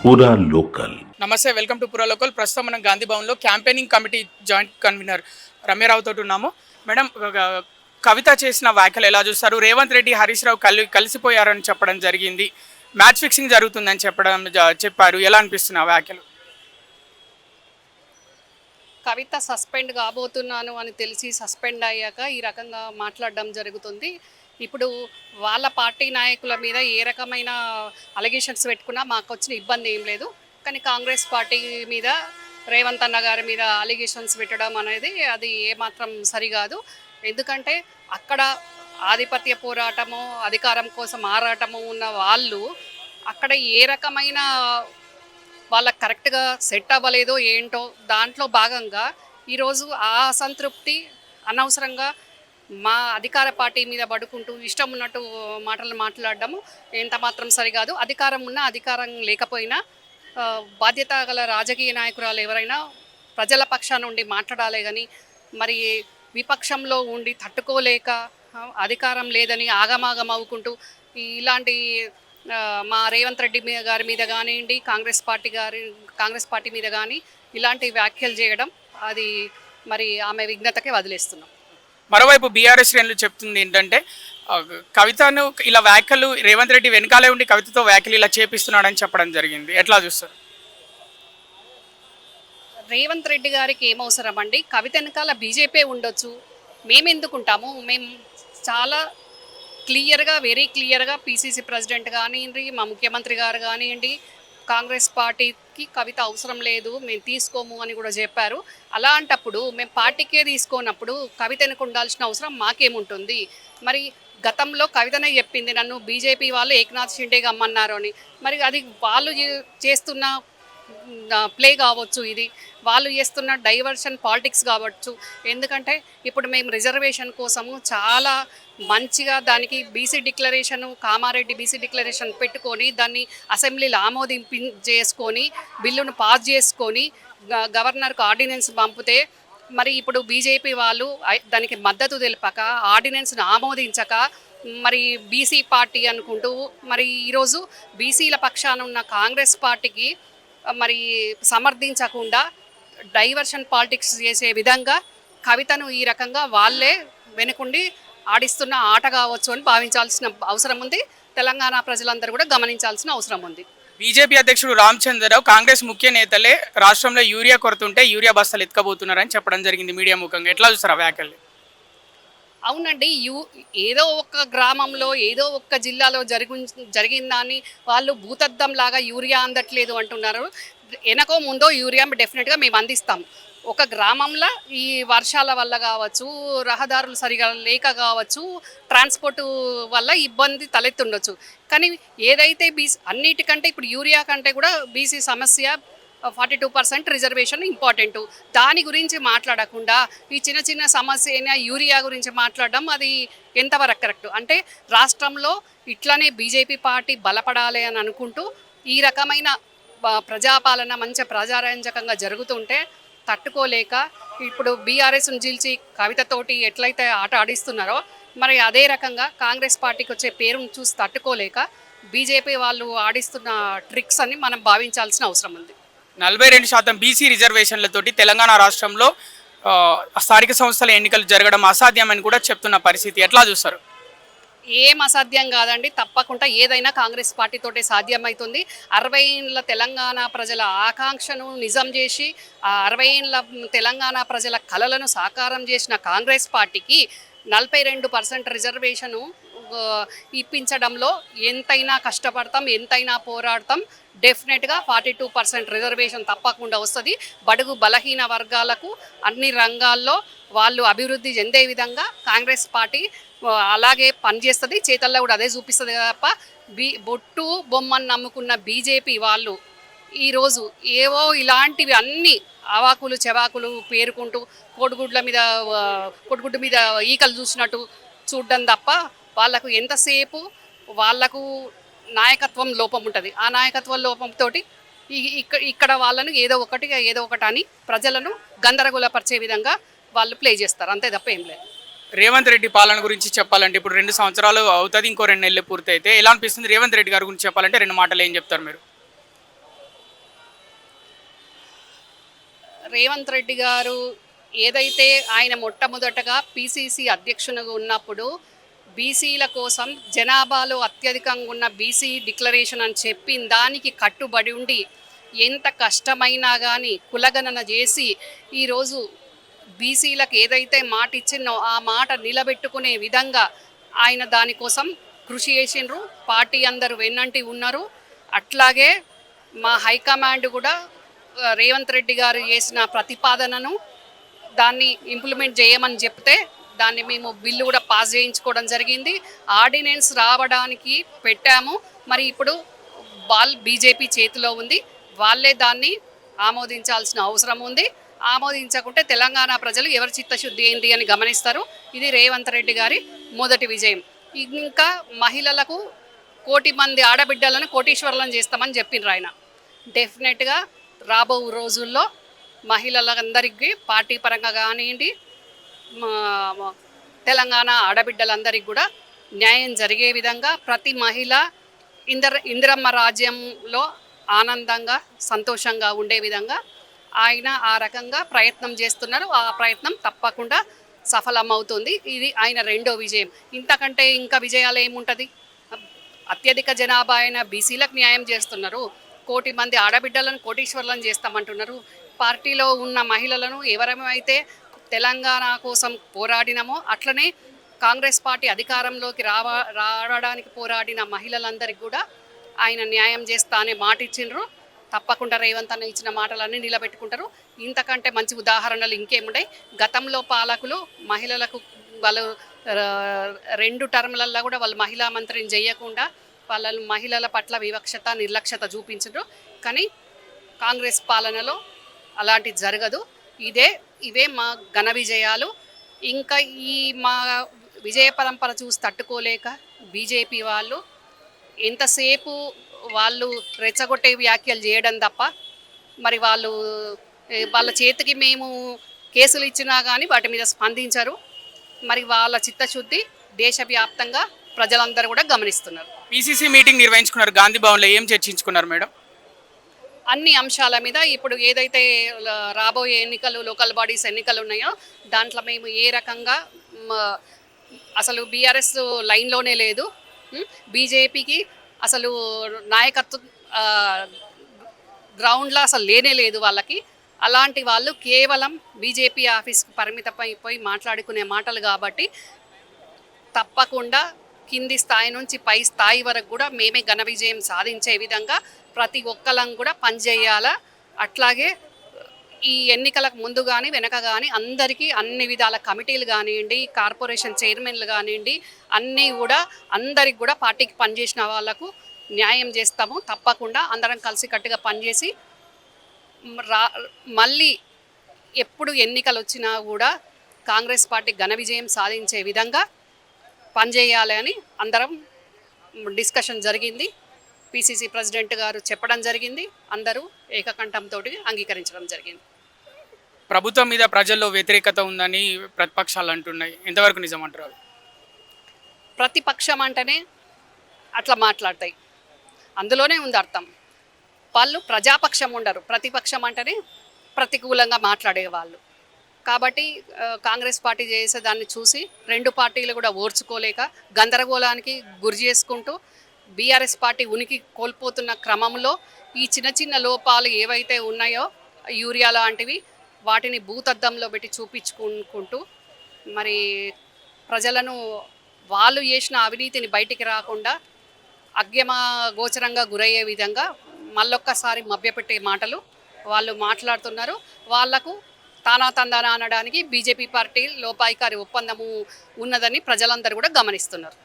పూరా లోకల్. నమస్తే, welcome to పురా లోకల్. ప్రస్తుతం మనం గాంధీ భవన్లో campaigning committee joint convener Ramya Rao తోటి ఉన్నాము. మేడం, కవిత చేసిన వ్యాఖ్యలు ఎలా చూస్తారు? రేవంత్ రెడ్డి, హరీష్ రావు కలిసిపోయారని చెప్పడం జరిగింది. మ్యాచ్ ఫిక్సింగ్ జరుగుతుందని చెప్పారు. ఎలా అనిపిస్తుంది ఆ వ్యాఖ్యలు? కవిత సస్పెండ్ కాబోతున్నాను అని తెలిసి సస్పెండ్ అయ్యాక ఈ రకంగా మాట్లాడడం జరుగుతుంది. ఇప్పుడు వాళ్ళ పార్టీ నాయకుల మీద ఏ రకమైన అలిగేషన్స్ పెట్టుకున్నా మాకు వచ్చిన ఇబ్బంది ఏం లేదు. కానీ కాంగ్రెస్ పార్టీ మీద, రేవంత్ అన్న గారి మీద అలిగేషన్స్ పెట్టడం అనేది అది ఏమాత్రం సరికాదు. ఎందుకంటే అక్కడ ఆధిపత్య పోరాటము, అధికారం కోసం ఆరాటము ఉన్న వాళ్ళు అక్కడ ఏ రకమైన వాళ్ళకి కరెక్ట్గా సెట్ అవ్వలేదో ఏంటో దాంట్లో భాగంగా ఈరోజు ఆ అసంతృప్తి అనవసరంగా మా అధికార పార్టీ మీద పడుకుంటూ ఇష్టం ఉన్నట్టు మాటలు మాట్లాడడము ఎంత మాత్రం సరికాదు. అధికారం ఉన్నా అధికారం లేకపోయినా బాధ్యత గల రాజకీయ నాయకురాలు ఎవరైనా ప్రజల పక్షాన ఉండి మాట్లాడాలి. కానీ మరి విపక్షంలో ఉండి తట్టుకోలేక అధికారం లేదని ఆగమాగం అవ్వుకుంటూ ఇలాంటి మా రేవంత్ రెడ్డి గారి మీద కానివ్వండి, కాంగ్రెస్ పార్టీ మీద కానీ ఇలాంటి వ్యాఖ్యలు చేయడం అది మరి ఆమె విఘ్నతకే వదిలేస్తున్నాం. మరోవైపు బీఆర్ఎస్ శ్రేణులు చెప్తుంది ఏంటంటే, కవితను ఇలా వ్యాఖ్యలు రేవంత్ రెడ్డి వెనకాలే ఉండి కవితతో వ్యాఖ్యలు ఇలా చేపిస్తున్నాడని చెప్పడం జరిగింది. ఎట్లా చూస్తారు? రేవంత్ రెడ్డి గారికి ఏమవసరం అండి? కవిత వెనకాల బీజేపీ ఉండొచ్చు, మేము ఎందుకుంటాము? మేము చాలా క్లియర్గా, వెరీ క్లియర్గా పీసీసీ ప్రెసిడెంట్ కానివ్వండి, మా ముఖ్యమంత్రి గారు కానివ్వండి, కాంగ్రెస్ పార్టీకి కవిత అవసరం లేదు, మేము తీసుకోము అని కూడా చెప్పారు. అలాంటప్పుడు మేము పార్టీకే తీసుకోనప్పుడు కవితకు ఉండాల్సిన అవసరం మాకేముంటుంది? మరి గతంలో కవితనే చెప్పింది నన్ను బీజేపీ వాళ్ళు ఏకనాథ్ షిండేగా అమ్మన్నారు అని. మరి అది వాళ్ళు చేస్తున్న ప్లే కావచ్చు, ఇది వాళ్ళు చేస్తున్న డైవర్షన్ పాలిటిక్స్ కావచ్చు. ఎందుకంటే ఇప్పుడు మేము రిజర్వేషన్ కోసము చాలా మంచిగా దానికి BC declaration, Kamareddy BC declaration పెట్టుకొని దాన్ని అసెంబ్లీలో చేసుకొని బిల్లును పాస్ చేసుకొని గవర్నర్కు ఆర్డినెన్స్ పంపితే, మరి ఇప్పుడు బీజేపీ వాళ్ళు దానికి మద్దతు తెలిపక ఆర్డినెన్స్ను ఆమోదించక మరి బీసీ పార్టీ అనుకుంటూ మరి ఈరోజు బీసీల పక్షాన ఉన్న కాంగ్రెస్ పార్టీకి మరి సమర్థించకుండా డైవర్షన్ పాలిటిక్స్ చేసే విధంగా కవితను ఈ రకంగా వాళ్ళే వెనుకుండి ఆడిస్తున్న ఆట కావచ్చు అని భావించాల్సిన అవసరం ఉంది. తెలంగాణ ప్రజలందరూ కూడా గమనించాల్సిన అవసరం ఉంది. బీజేపీ అధ్యక్షుడు రామచంద్రరావు కాంగ్రెస్ ముఖ్య నేతలే రాష్ట్రంలో యూరియా కొరతుంటే యూరియా బస్తాలు ఎత్తుకబోతున్నారని చెప్పడం జరిగింది మీడియా ముఖంగా. ఎట్లా చూస్తారు ఆ వ్యాఖ్యలు? అవునండి, ఏదో ఒక్క గ్రామంలో ఏదో ఒక్క జిల్లాలో జరిగిందాన్ని వాళ్ళు భూతద్దం లాగా యూరియా అందట్లేదు అంటున్నారు. వెనకో ముందో యూరియా డెఫినెట్గా మేము అందిస్తాం. ఒక గ్రామంలో ఈ వర్షాల వల్ల కావచ్చు, రహదారులు సరిగా లేక కావచ్చు, ట్రాన్స్పోర్ట్ వల్ల ఇబ్బంది తలెత్తుండొచ్చు. కానీ ఏదైతే అన్నిటికంటే ఇప్పుడు యూరియా కంటే కూడా బీసీ సమస్య 42% రిజర్వేషన్ ఇంపార్టెంటు. దాని గురించి మాట్లాడకుండా ఈ చిన్న చిన్న సమస్య అయినా యూరియా గురించి మాట్లాడడం అది ఎంతవరకు కరెక్ట్? అంటే రాష్ట్రంలో ఇట్లనే బీజేపీ పార్టీ బలపడాలి అని అనుకుంటూ ఈ రకమైన ప్రజాపాలన మంచి ప్రజారంజకంగా జరుగుతుంటే తట్టుకోలేక ఇప్పుడు బీఆర్ఎస్ను జీల్చి కవితతోటి ఎట్లయితే ఆట ఆడిస్తున్నారో మరి అదే రకంగా కాంగ్రెస్ పార్టీకి వచ్చే పేరును చూసి తట్టుకోలేక బీజేపీ వాళ్ళు ఆడిస్తున్న ట్రిక్స్ అని మనం భావించాల్సిన అవసరం ఉంది. 42% బీసీ రిజర్వేషన్లతోటి తెలంగాణ రాష్ట్రంలో స్థానిక సంస్థల ఎన్నికలు జరగడం అసాధ్యమని కూడా చెప్తున్న పరిస్థితి. ఎట్లా చూస్తారు? ఏం అసాధ్యం కాదండి, తప్పకుండా ఏదైనా కాంగ్రెస్ పార్టీతోటే సాధ్యమవుతుంది. 60 ఏళ్ళ తెలంగాణ ప్రజల ఆకాంక్షను నిజం చేసి ఆ 60 ఏళ్ళ తెలంగాణ ప్రజల కలలను సాకారం చేసిన కాంగ్రెస్ పార్టీకి 42% రిజర్వేషను ఇప్పించడంలో ఎంతైనా కష్టపడతాం, ఎంతైనా పోరాడతాం. డెఫినెట్గా 42% రిజర్వేషన్ తప్పకుండా వస్తుంది. బడుగు బలహీన వర్గాలకు అన్ని రంగాల్లో వాళ్ళు అభివృద్ధి చెందే విధంగా కాంగ్రెస్ పార్టీ అలాగే పనిచేస్తుంది. చేతల్లో కూడా అదే చూపిస్తుంది తప్ప బొట్టు బొమ్మను నమ్ముకున్న బీజేపీ వాళ్ళు ఈరోజు ఏవో ఇలాంటివి అన్ని అవాకులు చెవాకులు పేరుకుంటూ కోడిగుడ్డు మీద ఈకలు చూసినట్టు చూడడం తప్ప వాళ్ళకు ఎంతసేపు వాళ్ళకు నాయకత్వం లోపం ఉంటుంది. ఆ నాయకత్వం లోపంతో ఇక్కడ వాళ్ళను ఏదో ఒకటి అని ప్రజలను గందరగోళపరిచే విధంగా వాళ్ళు ప్లే చేస్తారు, అంతే తప్ప ఏం లేదు. రేవంత్ రెడ్డి పాలన గురించి చెప్పాలంటే ఇప్పుడు 2 సంవత్సరాలు అవుతుంది, ఇంకో 2 నెలలు పూర్తి అయితే ఎలా అనిపిస్తుంది? రేవంత్ రెడ్డి గారి గురించి చెప్పాలంటే 2 మాటలు ఏం చెప్తారు మీరు? రేవంత్ రెడ్డి గారు ఏదైతే ఆయన మొట్టమొదటగా పిసిసి అధ్యక్షునిగా ఉన్నప్పుడు బీసీల కోసం జనాభాలో అత్యధికంగా ఉన్న బీసీ డిక్లరేషన్ అని చెప్పిన దానికి కట్టుబడి ఉండి ఎంత కష్టమైనా కానీ కులగణన చేసి ఈరోజు బీసీలకు ఏదైతే మాట ఇచ్చిందో ఆ మాట నిలబెట్టుకునే విధంగా ఆయన దానికోసం కృషి చేసిండ్రు. పార్టీ అందరూ వెన్నంటి ఉన్నారు. అట్లాగే మా హైకమాండ్ కూడా రేవంత్ రెడ్డి గారు చేసిన ప్రతిపాదనను దాన్ని ఇంప్లిమెంట్ చేయమని చెప్తే దాన్ని మేము బిల్లు కూడా పాస్ చేయించుకోవడం జరిగింది. ఆర్డినెన్స్ రావడానికి పెట్టాము. మరి ఇప్పుడు బీజేపీ చేతిలో ఉంది. వాళ్ళే దాన్ని ఆమోదించాల్సిన అవసరం ఉంది. ఆమోదించకుంటే తెలంగాణ ప్రజలు ఎవరి చిత్తశుద్ధి ఏంటి అని గమనిస్తారు. ఇది రేవంత్ రెడ్డి గారి మొదటి విజయం. ఇంకా మహిళలకు 1 కోటి మంది ఆడబిడ్డలను కోటీశ్వరులను చేస్తామని చెప్పిండ్రు ఆయన. డెఫినెట్గా రాబో రోజుల్లో మహిళలందరికీ పార్టీ పరంగా కానివ్వండి, తెలంగాణ ఆడబిడ్డలందరికీ కూడా న్యాయం జరిగే విధంగా ప్రతి మహిళ ఇందిరమ్మ రాజ్యంలో ఆనందంగా సంతోషంగా ఉండే విధంగా ఆయన ఆ రకంగా ప్రయత్నం చేస్తున్నారు. ఆ ప్రయత్నం తప్పకుండా సఫలమవుతుంది. ఇది ఆయన రెండో విజయం. ఇంతకంటే ఇంకా విజయాలు ఏముంటుంది? అత్యధిక జనాభా అయిన బీసీలకు న్యాయం చేస్తున్నారు. 1 కోటి మంది ఆడబిడ్డలను కోటీశ్వర్లను చేస్తామంటున్నారు. పార్టీలో ఉన్న మహిళలను ఎవరైతే తెలంగాణ కోసం పోరాడినామో అట్లనే కాంగ్రెస్ పార్టీ అధికారంలోకి రావడానికి పోరాడిన మహిళలందరికీ కూడా ఆయన న్యాయం చేస్తా అనే మాట ఇచ్చిండ్రు. తప్పకుండా రేవంత్ అన్న ఇచ్చిన మాటలన్నీ నిలబెట్టుకుంటారు. ఇంతకంటే మంచి ఉదాహరణలు ఇంకేముంటాయి? గతంలో పాలకులు మహిళలకు వాళ్ళు 2 టర్ములల్లో కూడా వాళ్ళు మహిళా మంత్రిని చేయకుండా వాళ్ళ మహిళల పట్ల వివక్షత నిర్లక్ష్యత చూపించారు. కానీ కాంగ్రెస్ పాలనలో అలాంటి జరగదు. ఇవే మా ఘన విజయాలు. ఇంకా ఈ మా విజయ పరంపర చూసి తట్టుకోలేక బీజేపీ వాళ్ళు ఎంతసేపు వాళ్ళు రెచ్చగొట్టే వ్యాఖ్యలు చేయడం తప్ప మరి వాళ్ళ చేతికి మేము కేసులు ఇచ్చినా కానీ వాటి మీద స్పందించరు. మరి వాళ్ళ చిత్తశుద్ధి దేశవ్యాప్తంగా ప్రజలందరూ కూడా గమనిస్తున్నారు. పీసీసీ మీటింగ్ నిర్వహించుకున్నారు గాంధీ భవన్లో. ఏం చర్చించుకున్నారు మేడం? అన్ని అంశాల మీద ఇప్పుడు ఏదైతే రాబోయే ఎన్నికలు, లోకల్ బాడీస్ ఎన్నికలు ఉన్నాయో దాంట్లో మేము ఏ రకంగా అసలు బీఆర్ఎస్ లైన్లోనే లేదు. బీజేపీకి అసలు నాయకత్వం గ్రౌండ్లో అసలు లేనే లేదు వాళ్ళకి. అలాంటి వాళ్ళు కేవలం బీజేపీ ఆఫీస్కి పరిమితమైపోయి మాట్లాడుకునే మాటలు కాబట్టి తప్పకుండా కింది స్థాయి నుంచి పై స్థాయి వరకు కూడా మేమే ఘన విజయం సాధించే విధంగా ప్రతి ఒక్కరం కూడా పనిచేయాలా. అట్లాగే ఈ ఎన్నికలకు ముందు కానీ వెనక కానీ అందరికీ అన్ని విధాల కమిటీలు కానివ్వండి, కార్పొరేషన్ చైర్మన్లు కానివ్వండి, అన్నీ కూడా అందరికి కూడా పార్టీకి పనిచేసిన వాళ్లకు న్యాయం చేస్తాము. తప్పకుండా అందరం కలిసికట్టుగా పనిచేసి మళ్ళీ ఎప్పుడు ఎన్నికలు వచ్చినా కూడా కాంగ్రెస్ పార్టీ ఘన విజయం సాధించే విధంగా పనిచేయాలి అని అందరం డిస్కషన్ జరిగింది. పిసిసి ప్రెసిడెంట్ గారు చెప్పడం జరిగింది. అందరూ ఏకకంఠంతో అంగీకరించడం జరిగింది. ప్రభుత్వం మీద ప్రజల్లో వ్యతిరేకత ఉందని ప్రతిపక్షాలు అంటున్నాయి. ఎంతవరకు నిజమంటారు? ప్రతిపక్షం అంటేనే అట్లా మాట్లాడతాయి, అందులోనే ఉంది అర్థం. వాళ్ళు ప్రజాపక్షం ఉండరు. ప్రతిపక్షం అంటేనే ప్రతికూలంగా మాట్లాడేవాళ్ళు. కాబట్టి కాంగ్రెస్ పార్టీ చేసేదాన్ని చూసి 2 పార్టీలు కూడా ఓర్చుకోలేక గందరగోళానికి గురి చేసుకుంటూ బీఆర్ఎస్ పార్టీ ఉనికి కోల్పోతున్న క్రమంలో ఈ చిన్న చిన్న లోపాలు ఏవైతే ఉన్నాయో యూరియా లాంటివి వాటిని భూతద్దంలో పెట్టి చూపించుకుంటూ మరి ప్రజలను వాళ్ళు చేసిన అవినీతిని బయటికి రాకుండా గోచరంగా గురయ్యే విధంగా మళ్ళొక్కసారి మభ్యపెట్టే మాటలు వాళ్ళు మాట్లాడుతున్నారు. వాళ్లకు తానా తందానా అనడానికి బీజేపీ పార్టీ లోపాయికారి ఒప్పందము ఉన్నదని ప్రజలందరూ కూడా గమనిస్తున్నారు.